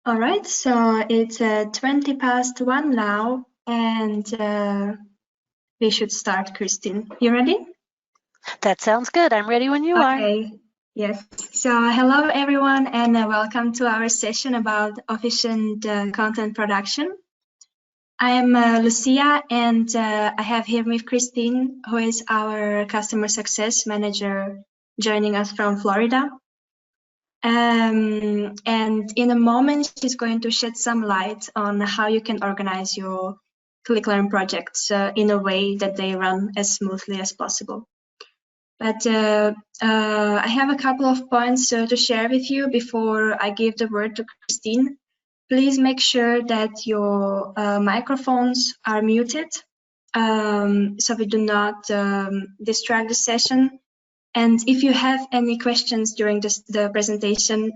All right, so it's 20 past 1 now, and we should start, Christine. You ready? That sounds good. I'm ready when you are. Okay, yes. So hello, everyone, and welcome to our session about efficient content production. I'm Lucia, and I have here with Christine, who is our customer success manager, joining us from Florida. And in a moment, she's going to shed some light on how you can organize your ClickLearn projects in a way that they run as smoothly as possible. But I have a couple of points to share with you before I give the word to Christine. Please make sure that your microphones are muted so we do not distract the session. And if you have any questions during the presentation,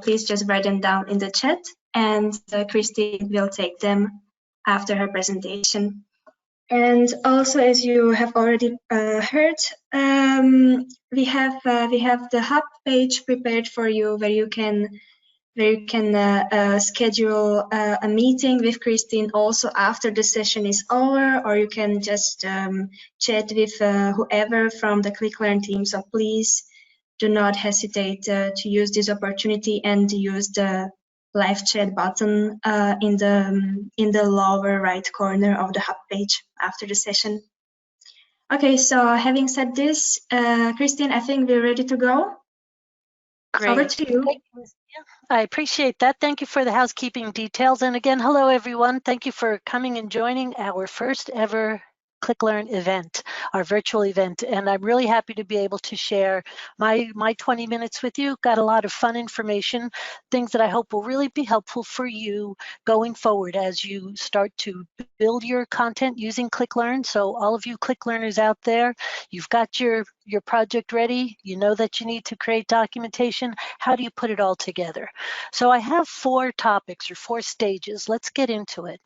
please just write them down in the chat, and Christine will take them after her presentation. And also, as you have already heard, we have the hub page prepared for you, where you can schedule a meeting with Christine also after the session is over, or you can just chat with whoever from the ClickLearn team. So please do not hesitate to use this opportunity and use the live chat button in the lower right corner of the hub page after the session. Okay, so having said this, Christine, I think we're ready to go. Great. Over to you. I appreciate that. Thank you for the housekeeping details. And again, hello, everyone. Thank you for coming and joining our first ever ClickLearn event, our virtual event. And I'm really happy to be able to share my 20 minutes with you. Got a lot of fun information, things that I hope will really be helpful for you going forward as you start to build your content using ClickLearn. So all of you ClickLearners out there, you've got your project ready. You know that you need to create documentation. How do you put it all together? So I have 4 topics or 4 stages. Let's get into it.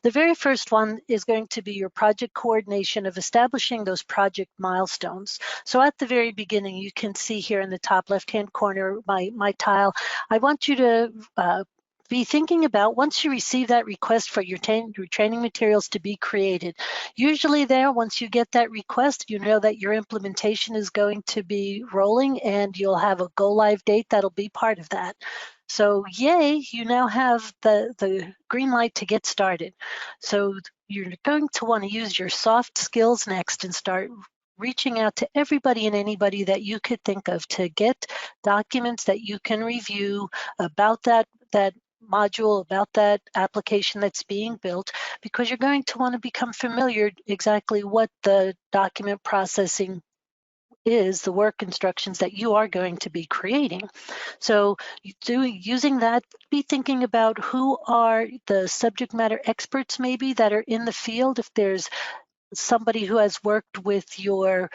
The very first one is going to be your project coordination of establishing those project milestones. So at the very beginning, you can see here in the top left-hand corner, my tile. I want you to be thinking about, once you receive that request for your training materials to be created, usually there, once you get that request, you know that your implementation is going to be rolling and you'll have a go live date that'll be part of that. So yay, you now have the green light to get started. So you're going to want to use your soft skills next and start reaching out to everybody and anybody that you could think of to get documents that you can review about that module, about that application that's being built, because you're going to want to become familiar exactly what the document processing is, the work instructions that you are going to be creating. So using that, be thinking about who are the subject matter experts maybe that are in the field. If there's somebody who has worked with your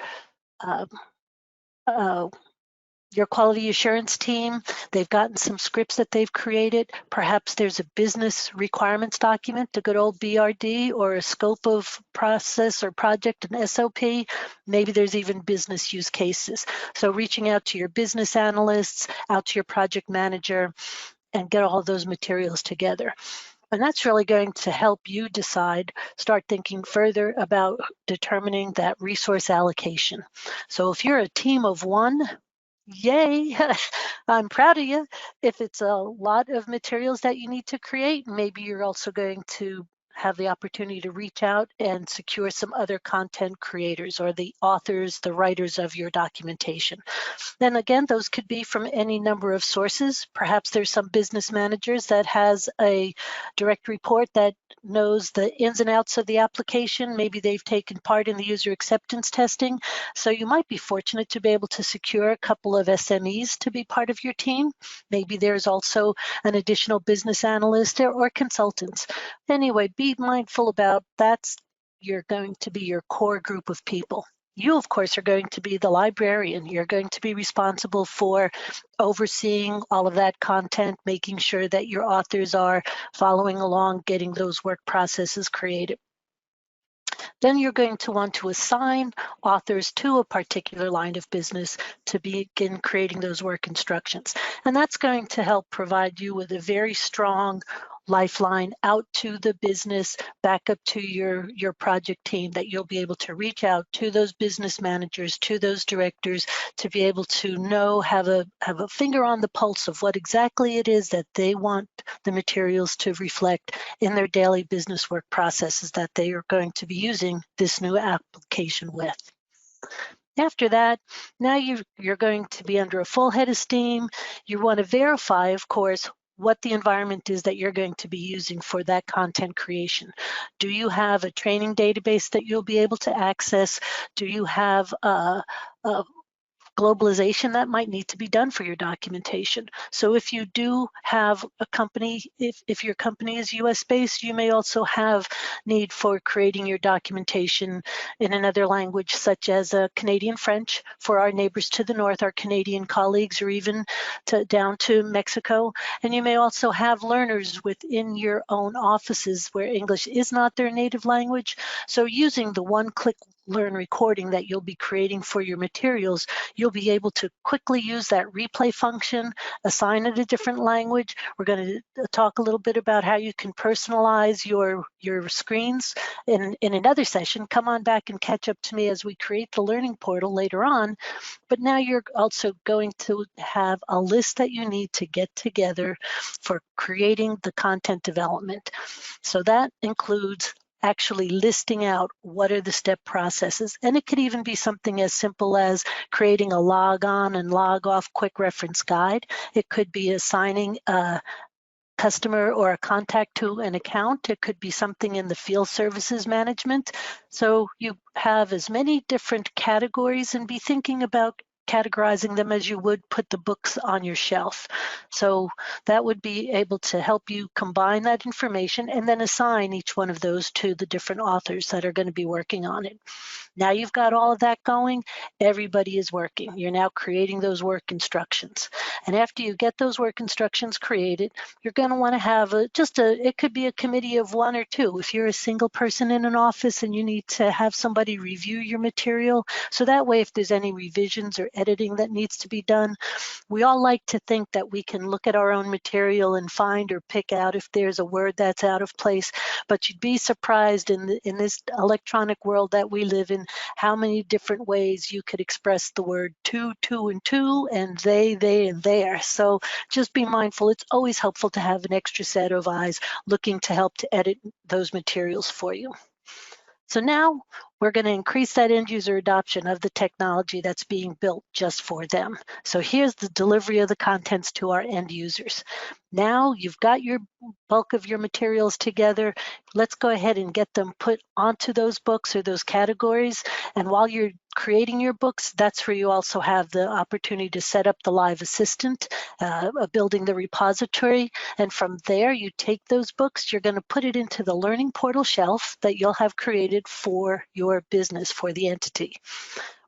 quality assurance team, they've gotten some scripts that they've created. Perhaps there's a business requirements document, a good old BRD, or a scope of process or project, an SOP. Maybe there's even business use cases. So reaching out to your business analysts, out to your project manager, and get all those materials together. And that's really going to help you decide, start thinking further about determining that resource allocation. So if you're a team of 1, yay, I'm proud of you. If it's a lot of materials that you need to create, maybe you're also going to have the opportunity to reach out and secure some other content creators or the authors, the writers of your documentation. Then again, those could be from any number of sources. Perhaps there's some business managers that has a direct report that knows the ins and outs of the application. Maybe they've taken part in the user acceptance testing. So you might be fortunate to be able to secure a couple of SMEs to be part of your team. Maybe there's also an additional business analyst or consultants. Anyway, be mindful about you're going to be your core group of people. You, of course, are going to be the librarian. You're going to be responsible for overseeing all of that content, making sure that your authors are following along, getting those work processes created. Then you're going to want to assign authors to a particular line of business to begin creating those work instructions. And that's going to help provide you with a very strong lifeline out to the business, back up to your project team, that you'll be able to reach out to those business managers, to those directors, to be able to know, have a finger on the pulse of what exactly it is that they want the materials to reflect in their daily business work processes that they are going to be using this new application with. After that, now you're going to be under a full head of steam. You want to verify, of course, what the environment is that you're going to be using for that content creation. Do you have a training database that you'll be able to access? Do you have a globalization that might need to be done for your documentation? So if you do have a company, if your company is US based, you may also have need for creating your documentation in another language, such as Canadian French for our neighbors to the north, our Canadian colleagues, or even down to Mexico. And you may also have learners within your own offices where English is not their native language. So using the one ClickLearn recording that you'll be creating for your materials, you'll be able to quickly use that replay function, assign it a different language. We're going to talk a little bit about how you can personalize your screens in another session. Come on back and catch up to me as we create the learning portal later on. But now you're also going to have a list that you need to get together for creating the content development. So that includes actually listing out what are the step processes. And it could even be something as simple as creating a log on and log off quick reference guide. It could be assigning a customer or a contact to an account. It could be something in the field services management. So you have as many different categories, and be thinking about categorizing them as you would put the books on your shelf. So that would be able to help you combine that information and then assign each one of those to the different authors that are going to be working on it. Now you've got all of that going, everybody is working. You're now creating those work instructions. And after you get those work instructions created, you're going to want to have it could be a committee of one or two. If you're a single person in an office and you need to have somebody review your material, so that way if there's any revisions or editing that needs to be done, we all like to think that we can look at our own material and find or pick out if there's a word that's out of place. But you'd be surprised in this electronic world that we live in, how many different ways you could express the word to, and to, and they, and there. So just be mindful. It's always helpful to have an extra set of eyes looking to help to edit those materials for you. So now we're going to increase that end user adoption of the technology that's being built just for them. So here's the delivery of the contents to our end users. Now you've got your bulk of your materials together. Let's go ahead and get them put onto those books or those categories. And while you're creating your books, that's where you also have the opportunity to set up the live assistant, building the repository. And from there, you take those books, you're going to put it into the learning portal shelf that you'll have created for your business, for the entity.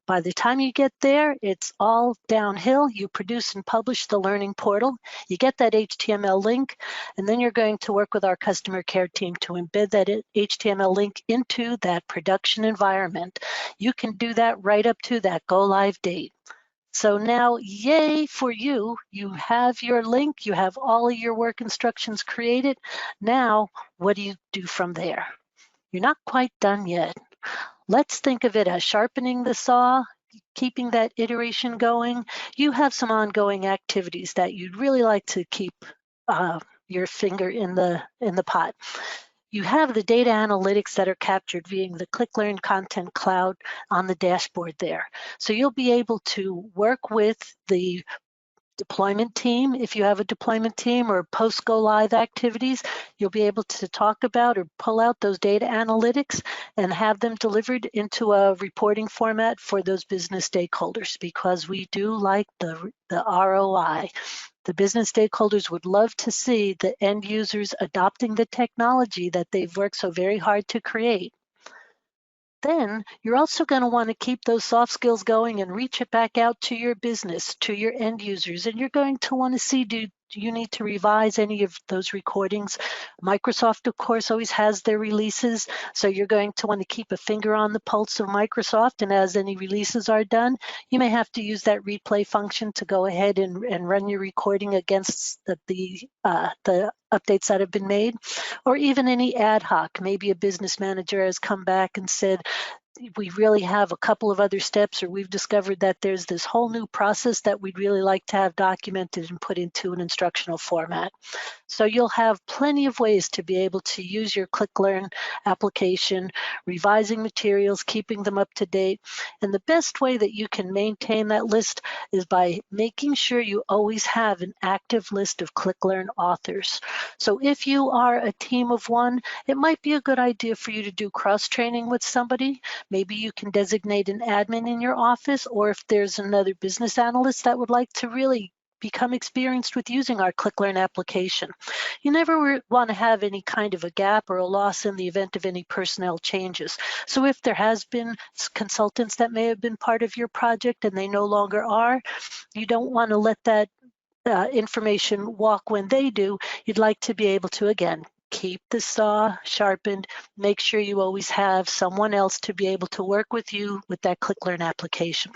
By the time you get there, it's all downhill. You produce and publish the learning portal. You get that HTML link, and then you're going to work with our customer care team to embed that HTML link into that production environment. You can do that right up to that go live date. So now, yay for you. You have your link, you have all of your work instructions created. Now, what do you do from there? You're not quite done yet. Let's think of it as sharpening the saw, keeping that iteration going. You have some ongoing activities that you'd really like to keep your finger in the pot. You have the data analytics that are captured via the ClickLearn Content Cloud on the dashboard there. So you'll be able to work with the deployment team. If you have a deployment team or post go live activities, you'll be able to talk about or pull out those data analytics and have them delivered into a reporting format for those business stakeholders, because we do like the ROI. The business stakeholders would love to see the end users adopting the technology that they've worked so very hard to create. Then you're also going to want to keep those soft skills going and reach it back out to your business, to your end users. And you're going to want to see, you need to revise any of those recordings, Microsoft, of course, always has their releases. So you're going to want to keep a finger on the pulse of Microsoft. And as any releases are done, you may have to use that replay function to go ahead and run your recording against the updates that have been made, or even any ad hoc. Maybe a business manager has come back and said, we really have a couple of other steps, or we've discovered that there's this whole new process that we'd really like to have documented and put into an instructional format. So you'll have plenty of ways to be able to use your ClickLearn application, revising materials, keeping them up to date. And the best way that you can maintain that list is by making sure you always have an active list of ClickLearn authors. So if you are a team of one, it might be a good idea for you to do cross-training with somebody. Maybe you can designate an admin in your office, or if there's another business analyst that would like to really become experienced with using our ClickLearn application. You never want to have any kind of a gap or a loss in the event of any personnel changes. So if there has been consultants that may have been part of your project and they no longer are, you don't want to let that information walk when they do. You'd like to be able to, again, keep the saw sharpened, make sure you always have someone else to be able to work with you with that ClickLearn application.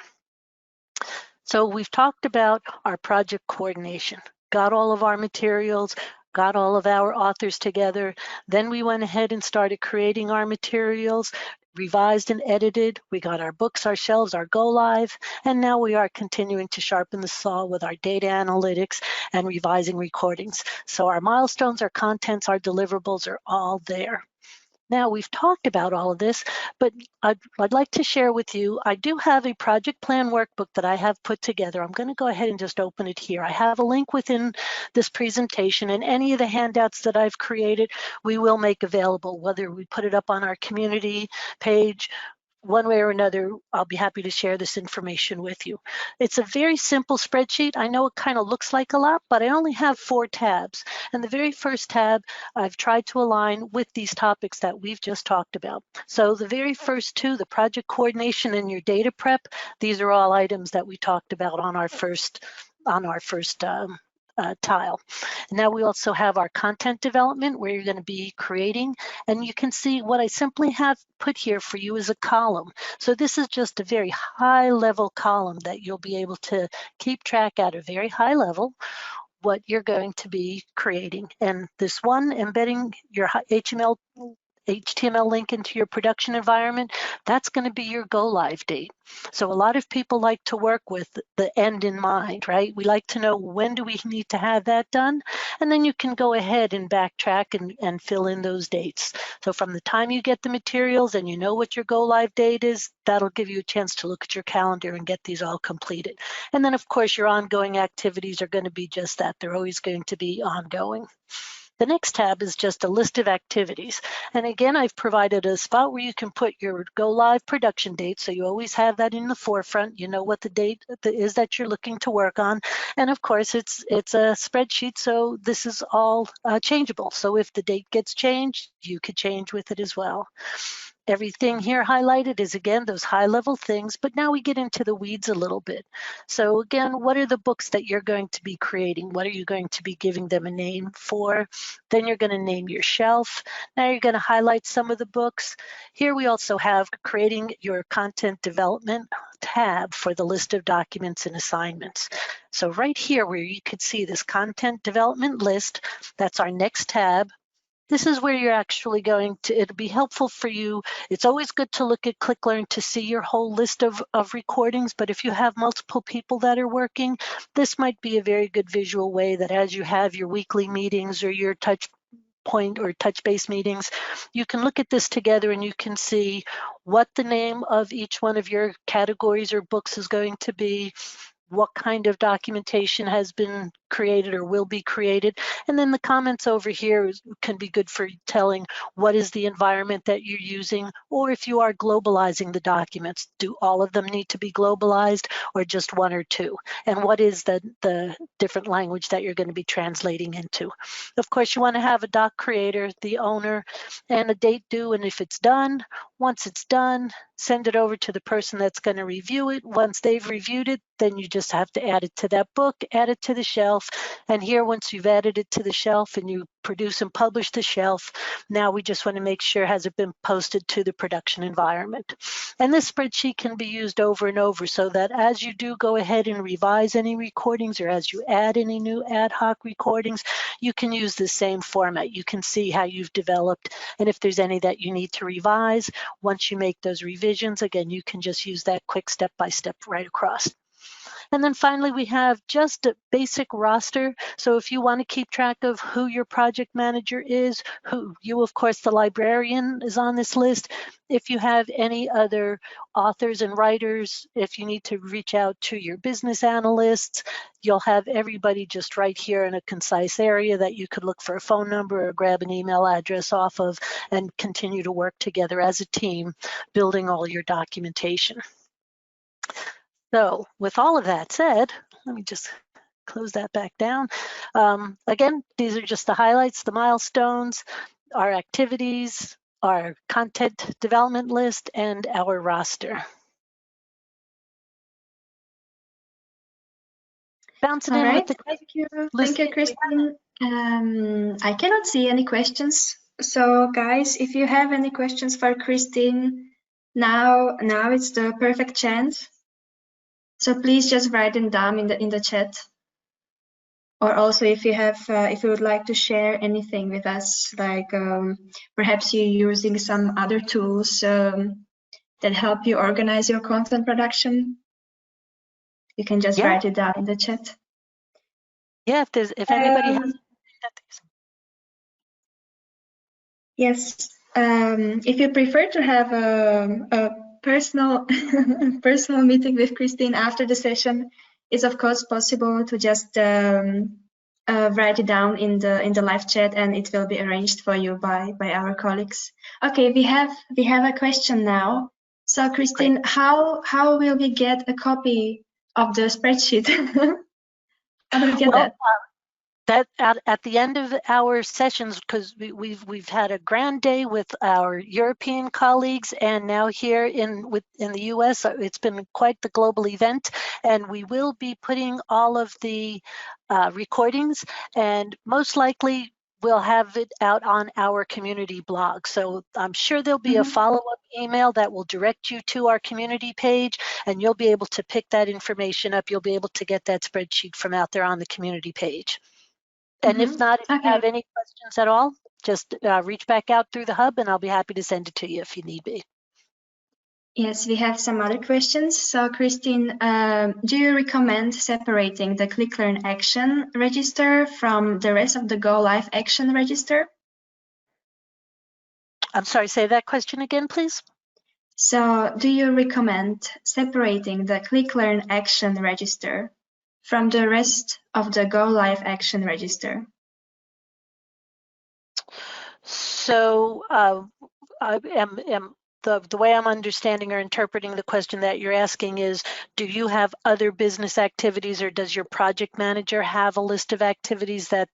So we've talked about our project coordination, got all of our materials, got all of our authors together. Then we went ahead and started creating our materials, revised and edited. We got our books, our shelves, our go live, and now we are continuing to sharpen the saw with our data analytics and revising recordings. So our milestones, our contents, our deliverables are all there. Now, we've talked about all of this, but I'd like to share with you, I do have a project plan workbook that I have put together. I'm going to go ahead and just open it here. I have a link within this presentation, and any of the handouts that I've created, we will make available, whether we put it up on our community page, one way or another. I'll be happy to share this information with you. It's a very simple spreadsheet. I know it kind of looks like a lot, but I only have 4 tabs. And the very first tab, I've tried to align with these topics that we've just talked about. So the very first 2, the project coordination and your data prep, these are all items that we talked about on our first tile. Now we also have our content development, where you're going to be creating, and you can see what I simply have put here for you is a column. So this is just a very high level column that you'll be able to keep track at a very high level what you're going to be creating. And this one, embedding your HTML link into your production environment, that's going to be your go live date. So a lot of people like to work with the end in mind, right? We like to know, when do we need to have that done? And then you can go ahead and backtrack and fill in those dates. So from the time you get the materials and you know what your go live date is, that'll give you a chance to look at your calendar and get these all completed. And then of course your ongoing activities are going to be just that. They're always going to be ongoing. The next tab is just a list of activities. And again, I've provided a spot where you can put your go live production date. So you always have that in the forefront. You know what the date is that you're looking to work on. And of course, it's a spreadsheet, so this is all changeable. So if the date gets changed, you could change with it as well. Everything here highlighted is, again, those high-level things, but now we get into the weeds a little bit. So again, what are the books that you're going to be creating? What are you going to be giving them a name for? Then you're going to name your shelf. Now you're going to highlight some of the books. Here we also have creating your content development tab for the list of documents and assignments. So right here where you could see this content development list, that's our next tab. This is where you're actually going to, it'll be helpful for you. It's always good to look at ClickLearn to see your whole list of recordings, but if you have multiple people that are working, this might be a very good visual way that as you have your weekly meetings or your touch point or touch base meetings, you can look at this together and you can see what the name of each one of your categories or books is going to be, what kind of documentation has been created or will be created. And then the comments over here can be good for telling what is the environment that you're using, or if you are globalizing the documents, do all of them need to be globalized or just one or two? And what is the different language that you're going to be translating into? Of course, you want to have a doc creator, the owner, and a date due. And if it's done, once it's done, send it over to the person that's going to review it. Once they've reviewed it, then you just have to add it to that book, add it to the shelf, shelf. And here, once you've added it to the shelf and you produce and publish the shelf, now we just want to make sure has it been posted to the production environment. And this spreadsheet can be used over and over so that as you do go ahead and revise any recordings or as you add any new ad hoc recordings, you can use the same format. You can see how you've developed, and if there's any that you need to revise, once you make those revisions, again, you can just use that quick step-by-step right across. And then finally, we have just a basic roster. So if you want to keep track of who your project manager is, who you, of course, the librarian is on this list. If you have any other authors and writers, if you need to reach out to your business analysts, you'll have everybody just right here in a concise area that you could look for a phone number or grab an email address off of and continue to work together as a team, building all your documentation. So with all of that said, let me just close that back down. Again, these are just the highlights, the milestones, our activities, our content development list, and our roster. Bouncing in with the thank you. Thank you, Christine. I cannot see any questions. So guys, if you have any questions for Christine, now it's the perfect chance. So please just write them down in the chat. Or also if you have, if you would like to share anything with us, like perhaps you're using some other tools that help you organize your content production, you can just write it down in the chat. Yeah, if anybody has. Yes, if you prefer to have a personal personal meeting with Christine after the session, it's of course possible to just write it down in the live chat, and it will be arranged for you by our colleagues. Okay, we have a question now. So Christine, how will we get a copy of the spreadsheet? How do we get that? That at the end of our sessions, because we've had a grand day with our European colleagues, and now here in the US, it's been quite the global event, and we will be putting all of the recordings, and most likely we'll have it out on our community blog. So I'm sure there'll be a follow-up email that will direct you to our community page, and you'll be able to pick that information up. You'll be able to get that spreadsheet from out there on the community page. And if not, if you have any questions at all, just reach back out through the hub and I'll be happy to send it to you if you need be. Yes, we have some other questions. So Christine, do you recommend separating the ClickLearn Action register from the rest of the Go Live Action register? I'm sorry, say that question again, please. So do you recommend separating the ClickLearn Action register from the rest of the Go Live Action register? So the way I'm understanding or interpreting the question that you're asking is, do you have other business activities, or does your project manager have a list of activities that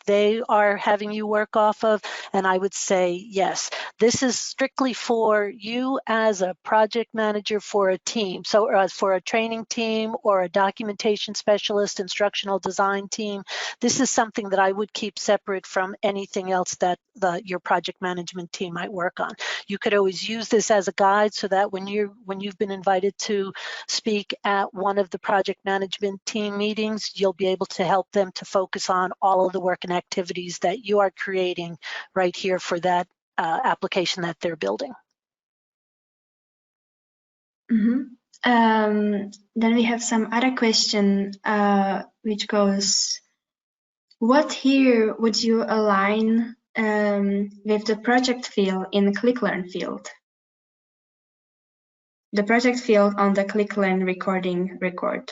they are having you work off of? And I would say yes. This is strictly for you as a project manager for a team. So for a training team or a documentation specialist, instructional design team, this is something that I would keep separate from anything else that your project management team might work on. You could always use this as a guide so that when you've been invited to speak at one of the project management team meetings, you'll be able to help them to focus on all of the work and activities that you are creating right here for that application that they're building. Then we have some other question which goes, what here would you align with the project field in the ClickLearn field? The project field on the ClickLearn recording record.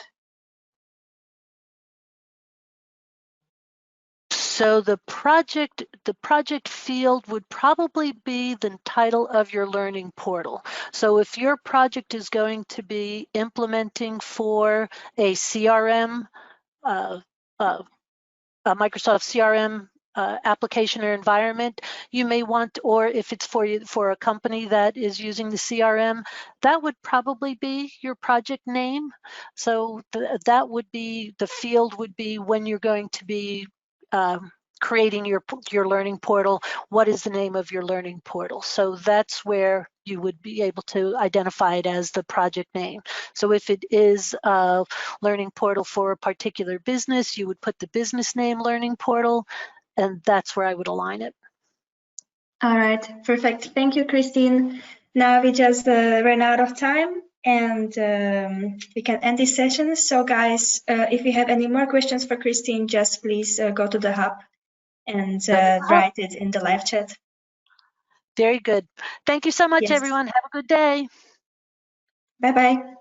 So the project field would probably be the title of your learning portal. So if your project is going to be implementing for a CRM, a Microsoft CRM application or environment you may want, or if it's for a company that is using the CRM, that would probably be your project name. So that would be, the field would be when you're going to be creating your learning portal, what is the name of your learning portal? So that's where you would be able to identify it as the project name. So if it is a learning portal for a particular business, you would put the business name learning portal, and that's where I would align it. All right, perfect. Thank you, Christine. Now we just ran out of time, and we can end this session. So guys, if you have any more questions for Christine, just please go to the hub and write it in the live chat. Very good. Thank you so much, Yes. everyone. Have a good day. Bye-bye.